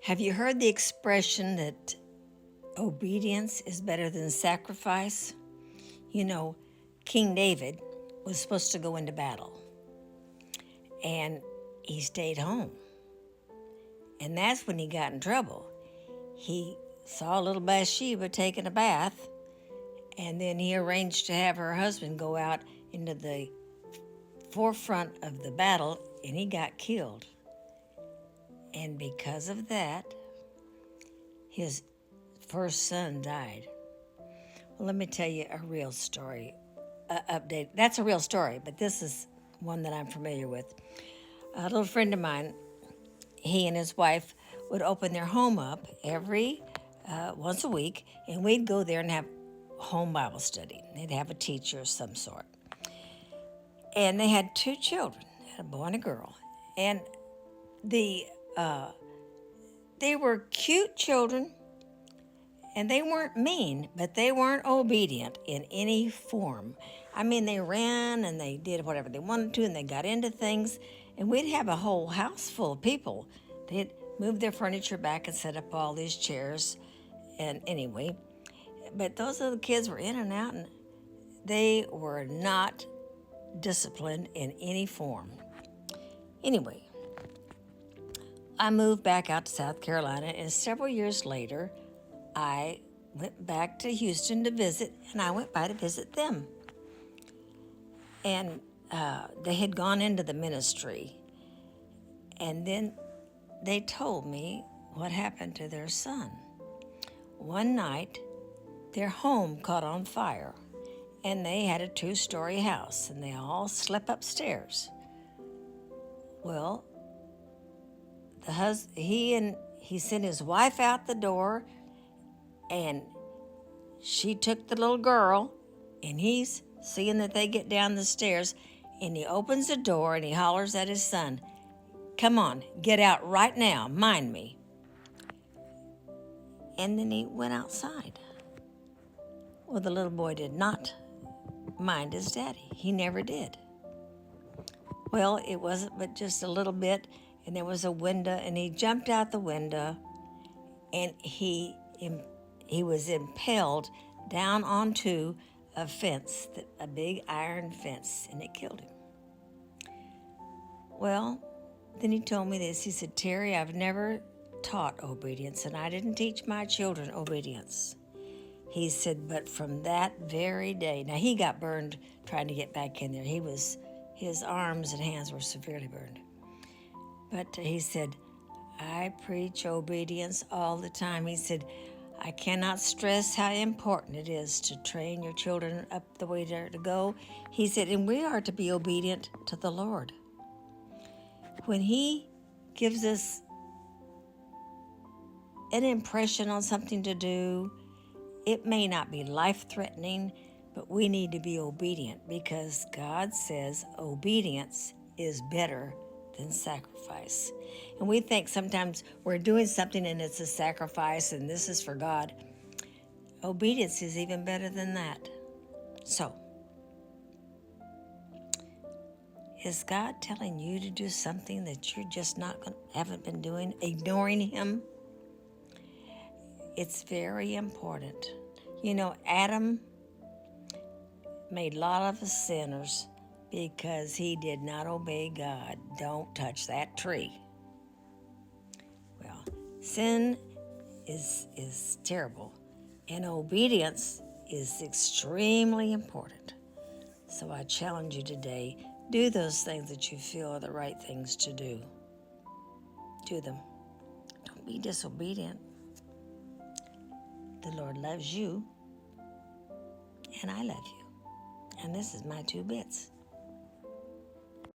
Have you heard the expression that obedience is better than sacrifice? You know, King David was supposed to go into battle, and he stayed home. And that's when he got in trouble. He saw little Bathsheba taking a bath, and then he arranged to have her husband go out into the forefront of the battle, and he got killed. And because of that, his first son died. Well, let me tell you a real story. Update. That's a real story, but this is one that I'm familiar with. A little friend of mine, he and his wife would open their home up every once a week, and we'd go there and have home Bible study. They'd have a teacher of some sort. And they had two children, a boy and a girl. And they were cute children, and they weren't mean, but they weren't obedient in any form. I mean, they ran and they did whatever they wanted to, and they got into things. And we'd have a whole house full of people. They'd move their furniture back and set up all these chairs. And anyway, but those little kids were in and out, and they were not disciplined in any form. Anyway, I moved back out to South Carolina, and several years later, I went back to Houston to visit, and I went by to visit them. And they had gone into the ministry, and then they told me what happened to their son. One night, their home caught on fire, and they had a 2-story house, and they all slept upstairs. Well, he sent his wife out the door, and she took the little girl, and he's seeing that they get down the stairs, and he opens the door and he hollers at his son, "Come on, get out right now, mind me." And then he went outside. Well, the little boy did not mind his daddy. He never did. Well, it wasn't but just a little bit, and there was a window, and he jumped out the window, and he was impaled down onto a fence, a big iron fence, and it killed him. Well, then he told me this. He said, "Terry, I've never taught obedience, and I didn't teach my children obedience." He said, but from that very day, now he got burned trying to get back in there. His arms and hands were severely burned. But he said, "I preach obedience all the time." He said, "I cannot stress how important it is to train your children up the way they're to go." He said, and we are to be obedient to the Lord. When he gives us an impression on something to do, it may not be life-threatening, but we need to be obedient because God says obedience is better than sacrifice. And we think sometimes we're doing something and it's a sacrifice and this is for God. Obedience is even better than that. So, is God telling you to do something that you're just haven't been doing, ignoring Him? It's very important. You know, Adam made a lot of us sinners because he did not obey God. Don't touch that tree. Well, sin is terrible, and obedience is extremely important. So I challenge you today, do those things that you feel are the right things to do. Do them. Don't be disobedient. The Lord loves you, and I love you. And this is my 2 bits.